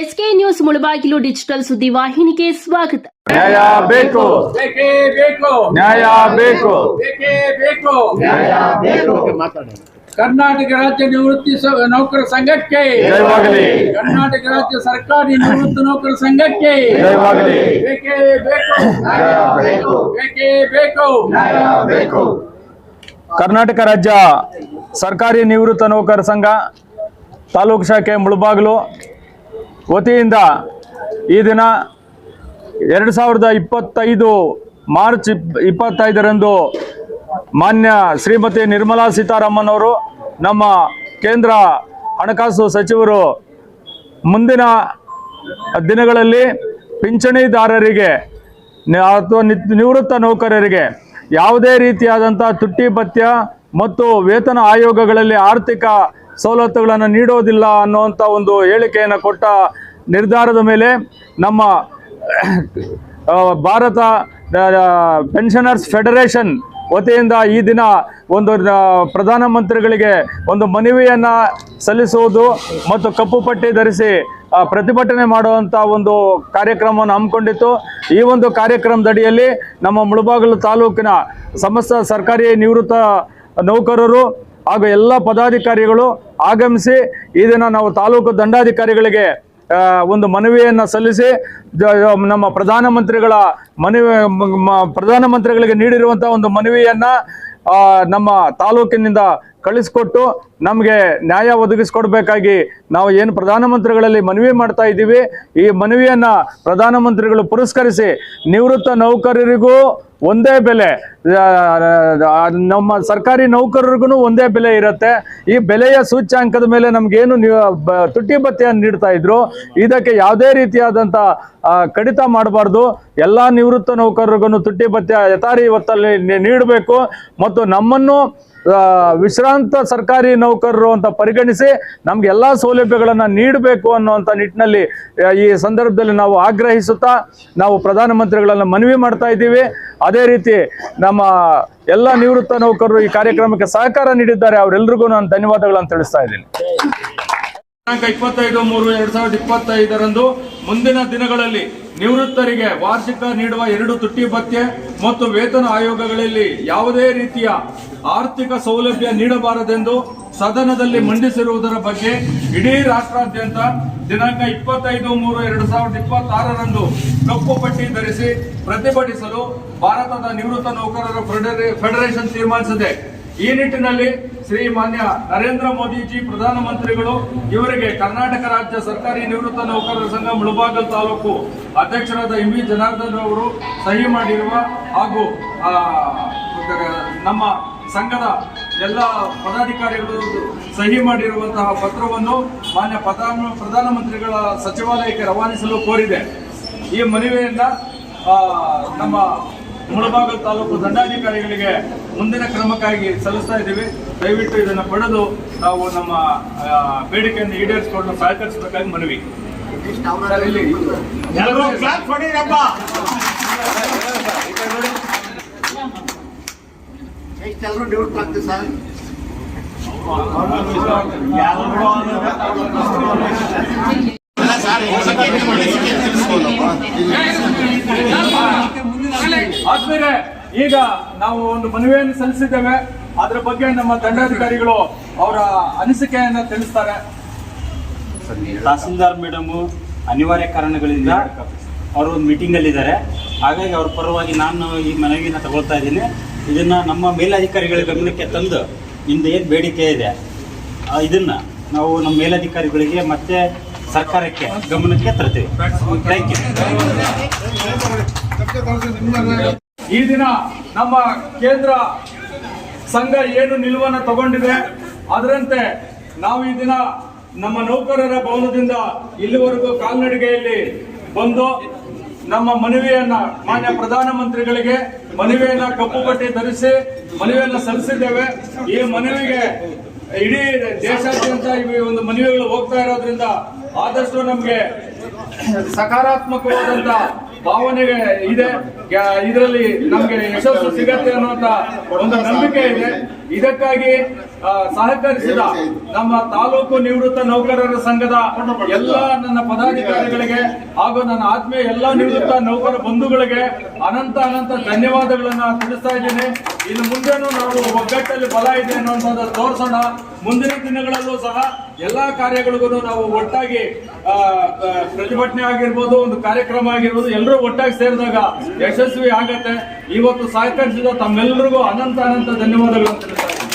SK news Mulbagal digital ಸುದ್ದಿವಾಹಿನಿಗೆ ಸ್ವಾಗತ. ನ್ಯಾಯ ಬೇಕು, ಬೇಕೇ ಬೇಕು, ನ್ಯಾಯ ಬೇಕು, ಬೇಕೇ ಬೇಕು. ನ್ಯಾಯ ಬೇಕು. ಕರ್ನಾಟಕ ರಾಜ್ಯ ನಿವೃತ್ತಿ ನೌಕರ ಸಂಘಕ್ಕೆ ಜಯವಾಗಲಿ. ಕರ್ನಾಟಕ ರಾಜ್ಯ ಸರ್ಕಾರಿ ನಿವೃತ್ತ ನೌಕರ ಸಂಘಕ್ಕೆ ಜಯವಾಗಲಿ. ಬೇಕೇ ಬೇಕು, ನ್ಯಾಯ ಬೇಕು, ಬೇಕೇ ಬೇಕು. ನ್ಯಾಯ ಬೇಕು. ಕರ್ನಾಟಕ ರಾಜ್ಯ ಸರ್ಕಾರಿ ನಿವೃತ್ತ ನೌಕರ ಸಂಘ ತಾಲೂಕು ಶಾಖೆ ಮುಳಬಾಗಿಲು ವತಿಯಿಂದ ಈ ದಿನ 2025 ಮಾರ್ಚ್ 25ರಂದು ಮಾನ್ಯ ಶ್ರೀಮತಿ ನಿರ್ಮಲಾ ಸೀತಾರಾಮನ್ ಅವರು, ನಮ್ಮ ಕೇಂದ್ರ ಹಣಕಾಸು ಸಚಿವರು, ಮುಂದಿನ ದಿನಗಳಲ್ಲಿ ಪಿಂಚಣಿದಾರರಿಗೆ ಅಥವಾ ನಿವೃತ್ತ ನೌಕರರಿಗೆ ಯಾವುದೇ ರೀತಿಯಾದಂಥ ತುಟ್ಟಿ ಭತ್ಯ ಮತ್ತು ವೇತನ ಆಯೋಗಗಳಲ್ಲಿ ಆರ್ಥಿಕ ಸವಲತ್ತುಗಳನ್ನು ನೀಡೋದಿಲ್ಲ ಅನ್ನುವಂಥ ಒಂದು ಹೇಳಿಕೆಯನ್ನು ಕೊಟ್ಟ ನಿರ್ಧಾರದ ಮೇಲೆ ನಮ್ಮ ಭಾರತ ಪೆನ್ಷನರ್ಸ್ ಫೆಡರೇಷನ್ ವತಿಯಿಂದ ಈ ದಿನ ಒಂದು ಪ್ರಧಾನಮಂತ್ರಿಗಳಿಗೆ ಒಂದು ಮನವಿಯನ್ನು ಸಲ್ಲಿಸುವುದು ಮತ್ತು ಕಪ್ಪು ಪಟ್ಟಿ ಧರಿಸಿ ಪ್ರತಿಭಟನೆ ಮಾಡುವಂಥ ಒಂದು ಕಾರ್ಯಕ್ರಮವನ್ನು ಹಮ್ಮಿಕೊಂಡಿತ್ತು. ಈ ಒಂದು ಕಾರ್ಯಕ್ರಮದಡಿಯಲ್ಲಿ ನಮ್ಮ ಮುಳಬಾಗಿಲು ತಾಲೂಕಿನ ಸಮಸ್ತ ಸರ್ಕಾರಿ ನಿವೃತ್ತ ನೌಕರರು ಹಾಗೂ ಎಲ್ಲ ಪದಾಧಿಕಾರಿಗಳು ಆಗಮಿಸಿ ಈ ದಿನ ನಾವು ತಾಲೂಕು ದಂಡಾಧಿಕಾರಿಗಳಿಗೆ ಒಂದು ಮನವಿಯನ್ನು ಸಲ್ಲಿಸಿ ನಮ್ಮ ಪ್ರಧಾನಮಂತ್ರಿಗಳಿಗೆ ನೀಡಿರುವಂಥ ಒಂದು ಮನವಿಯನ್ನು ನಮ್ಮ ತಾಲೂಕಿನಿಂದ ಕಳಿಸ್ಕೊಟ್ಟು ನಮಗೆ ನ್ಯಾಯ ಒದಗಿಸ್ಕೊಡ್ಬೇಕಾಗಿ ನಾವು ಏನು ಪ್ರಧಾನಮಂತ್ರಿಗಳಲ್ಲಿ ಮನವಿ ಮಾಡ್ತಾ ಇದ್ದೀವಿ, ಈ ಮನವಿಯನ್ನು ಪ್ರಧಾನಮಂತ್ರಿಗಳು ಪುರಸ್ಕರಿಸಿ ನಿವೃತ್ತ ನೌಕರರಿಗೂ ಒಂದೇ ಬೆಲೆ, ನಮ್ಮ ಸರ್ಕಾರಿ ನೌಕರರಿಗೂ ಒಂದೇ ಬೆಲೆ ಇರುತ್ತೆ. ಈ ಬೆಲೆಯ ಸೂಚ್ಯಾಂಕದ ಮೇಲೆ ನಮಗೇನು ತುಟ್ಟಿ ಭತ್ಯೆಯನ್ನು ನೀಡ್ತಾ ಇದ್ರು, ಇದಕ್ಕೆ ಯಾವುದೇ ರೀತಿಯಾದಂಥ ಕಡಿತ ಮಾಡಬಾರ್ದು. ಎಲ್ಲ ನಿವೃತ್ತ ನೌಕರರಿಗೂ ತುಟ್ಟಿ ಭತ್ಯೆ ಯಥಾರಿ ಹೊತ್ತಲ್ಲಿ ನೀಡಬೇಕು ಮತ್ತು ನಮ್ಮನ್ನು ವಿಶ್ರಾಂತ ಸರ್ಕಾರಿ ನೌಕರರು ಅಂತ ಪರಿಗಣಿಸಿ ನಮ್ಗೆ ಎಲ್ಲ ಸೌಲಭ್ಯಗಳನ್ನು ನೀಡಬೇಕು ಅನ್ನುವಂಥ ನಿಟ್ಟಿನಲ್ಲಿ ಈ ಸಂದರ್ಭದಲ್ಲಿ ನಾವು ಆಗ್ರಹಿಸುತ್ತಾ ನಾವು ಪ್ರಧಾನಮಂತ್ರಿಗಳನ್ನು ಮನವಿ ಮಾಡ್ತಾ ಇದ್ದೀವಿ. ಅದೇ ರೀತಿ ನಮ್ಮ ಎಲ್ಲ ನಿವೃತ್ತ ನೌಕರರು ಈ ಕಾರ್ಯಕ್ರಮಕ್ಕೆ ಸಹಕಾರ ನೀಡಿದ್ದಾರೆ, ಅವರೆಲ್ಲರಿಗೂ ನಾನು ಧನ್ಯವಾದಗಳನ್ನು ತಿಳಿಸ್ತಾ ಇದ್ದೀನಿ. 25/3/2025 ಮುಂದಿನ ದಿನಗಳಲ್ಲಿ ನಿವೃತ್ತರಿಗೆ ವಾರ್ಷಿಕ ನೀಡುವ 2 ತುಟ್ಟಿ ಭತ್ಯೆ ಮತ್ತು ವೇತನ ಆಯೋಗಗಳಲ್ಲಿ ಯಾವುದೇ ರೀತಿಯ ಆರ್ಥಿಕ ಸೌಲಭ್ಯ ನೀಡಬಾರದೆಂದು ಸದನದಲ್ಲಿ ಮಂಡಿಸಿರುವುದರ ಬಗ್ಗೆ ಇಡೀ ರಾಷ್ಟ್ರಾದ್ಯಂತ ದಿನಾಂಕ 25/3/2026 ಕಪ್ಪು ಪಟ್ಟಿ ಧರಿಸಿ ಪ್ರತಿಭಟಿಸಲು ಭಾರತದ ನಿವೃತ್ತ ನೌಕರರ ಫೆಡರೇಷನ್ ತೀರ್ಮಾನಿಸಿದೆ. ಈ ನಿಟ್ಟಿನಲ್ಲಿ ಶ್ರೀ ಮಾನ್ಯ ನರೇಂದ್ರ ಮೋದಿಜಿ ಪ್ರಧಾನಮಂತ್ರಿಗಳು ಇವರಿಗೆ ಕರ್ನಾಟಕ ರಾಜ್ಯ ಸರ್ಕಾರಿ ನಿವೃತ್ತ ನೌಕರರ ಸಂಘ ಮುಳಬಾಗಿಲು ತಾಲೂಕು ಅಧ್ಯಕ್ಷರಾದ MV ಜನಾರ್ದನ್ ಅವರು ಸಹಿ ಮಾಡಿರುವ ಹಾಗೂ ನಮ್ಮ ಸಂಘದ ಎಲ್ಲ ಪದಾಧಿಕಾರಿಗಳು ಸಹಿ ಮಾಡಿರುವಂತಹ ಪತ್ರವನ್ನು ಮಾನ್ಯ ಪ್ರಧಾನಮಂತ್ರಿಗಳ ಸಚಿವಾಲಯಕ್ಕೆ ರವಾನಿಸಲು ಕೋರಿದೆ. ಈ ಮನವಿಯನ್ನ ನಮ್ಮ ಮುಳಬಾಗಿಲು ತಾಲೂಕು ದಂಡಾಧಿಕಾರಿಗಳಿಗೆ ಮುಂದಿನ ಕ್ರಮಕ್ಕಾಗಿ ಸಲ್ಲಿಸ್ತಾ ಇದ್ದೀವಿ. ದಯವಿಟ್ಟು ಇದನ್ನು ಪಡೆದು ನಾವು ನಮ್ಮ ಬೇಡಿಕೆಯನ್ನು ಈಡೇರಿಸಿಕೊಂಡು ಸಹಕರಿಸಬೇಕಾಗಿ ಮನವಿ. ಆದ್ಮೇಲೆ ಈಗ ನಾವು ಒಂದು ಮನವಿಯನ್ನು ಸಲ್ಲಿಸಿದ್ದೇವೆ. ಅದರ ಬಗ್ಗೆ ನಮ್ಮ ದಂಡಾಧಿಕಾರಿಗಳು ಅವರ ಅನಿಸಿಕೆಯನ್ನ ತಿಳಿಸ್ತಾರೆ. ತಹಸೀಲ್ದಾರ್ ಮೇಡಮ್ ಅನಿವಾರ್ಯ ಕಾರಣಗಳಿಂದ ಅವರು ಒಂದು ಮೀಟಿಂಗ್ ಅಲ್ಲಿ ಇದ್ದಾರೆ. ಹಾಗಾಗಿ ಅವ್ರ ಪರವಾಗಿ ನಾನು ಈ ಮನವಿಯನ್ನು ತಗೊಳ್ತಾ ಇದ್ದೀನಿ. ಇದನ್ನ ನಮ್ಮ ಮೇಲಧಿಕಾರಿಗಳ ಗಮನಕ್ಕೆ ತಂದು ಇಂದು ಏನು ಬೇಡಿಕೆ ಇದೆ ಇದನ್ನ ನಾವು ನಮ್ಮ ಮೇಲಧಿಕಾರಿಗಳಿಗೆ ಮತ್ತೆ ಸರ್ಕಾರಕ್ಕೆ ಗಮನಕ್ಕೆ ತರ್ತೀವಿ. Thank you. ಈ ದಿನ ನಮ್ಮ ಕೇಂದ್ರ ಸಂಘ ಏನು ನಿಲುವನ್ನು ತಗೊಂಡಿದೆ ಅದರಂತೆ ನಾವು ಈ ದಿನ ನಮ್ಮ ನೌಕರರ ಭವನದಿಂದ ಇಲ್ಲಿವರೆಗೂ ಕಾಲ್ನಡಿಗೆಯಲ್ಲಿ ಬಂದು ನಮ್ಮ ಮನವಿಯನ್ನ ಮಾನ್ಯ ಪ್ರಧಾನಮಂತ್ರಿಗಳಿಗೆ ಮನವಿಯನ್ನ ಕಪ್ಪು ಪಟ್ಟಿ ಧರಿಸಿ ಮನವಿಯನ್ನ ಸಲ್ಲಿಸಿದ್ದೇವೆ. ಈ ಮನವಿಗೆ ಇಡೀ ದೇಶಾದ್ಯಂತ ಈ ಒಂದು ಮನವಿಗಳು ಹೋಗ್ತಾ ಇರೋದ್ರಿಂದ ಆದಷ್ಟು ನಮಗೆ ಸಕಾರಾತ್ಮಕವಾದಂತ ಭಾವನೆ ಇದೆ. ಇದರಲ್ಲಿ ನಮ್ಗೆ ಯಶಸ್ಸು ಸಿಗತ್ತೆ ಅನ್ನುವಂತ ಒಂದು ನಂಬಿಕೆ ಇದೆ. ಇದಕ್ಕಾಗಿ ಸಹಕರಿಸಿದ ನಮ್ಮ ತಾಲೂಕು ನಿವೃತ್ತ ನೌಕರರ ಸಂಘದ ಎಲ್ಲ ನನ್ನ ಪದಾಧಿಕಾರಿಗಳಿಗೆ ಹಾಗೂ ನನ್ನ ಆತ್ಮೀಯ ಎಲ್ಲ ನಿವೃತ್ತ ನೌಕರ ಬಂಧುಗಳಿಗೆ ಅನಂತ ಧನ್ಯವಾದಗಳನ್ನ ತಿಳಿಸ್ತಾ ಇದ್ದೀನಿ. ಇನ್ನು ಮುಂದೆನೂ ನಾವು ಒಗ್ಗಟ್ಟಲ್ಲಿ ಬಲ ಇದೆ ಅನ್ನುವಂಥದ್ದು ತೋರಿಸೋಣ. ಮುಂದಿನ ದಿನಗಳಲ್ಲೂ ಸಹ ಎಲ್ಲಾ ಕಾರ್ಯಗಳಿಗೂ ನಾವು ಒಟ್ಟಾಗಿ ಪ್ರತಿಭಟನೆ ಆಗಿರ್ಬೋದು, ಒಂದು ಕಾರ್ಯಕ್ರಮ ಆಗಿರ್ಬೋದು, ಎಲ್ಲರೂ ಒಟ್ಟಾಗಿ ಸೇರಿದಾಗ ಯಶಸ್ವಿ ಆಗತ್ತೆ. ಇವತ್ತು ಸಹಕರಿಸಿದ ತಮ್ಮೆಲ್ಲರಿಗೂ ಅನಂತ ಧನ್ಯವಾದಗಳನ್ನು ತಿಳಿಸ್ತಾ ಇದ್ದೀನಿ.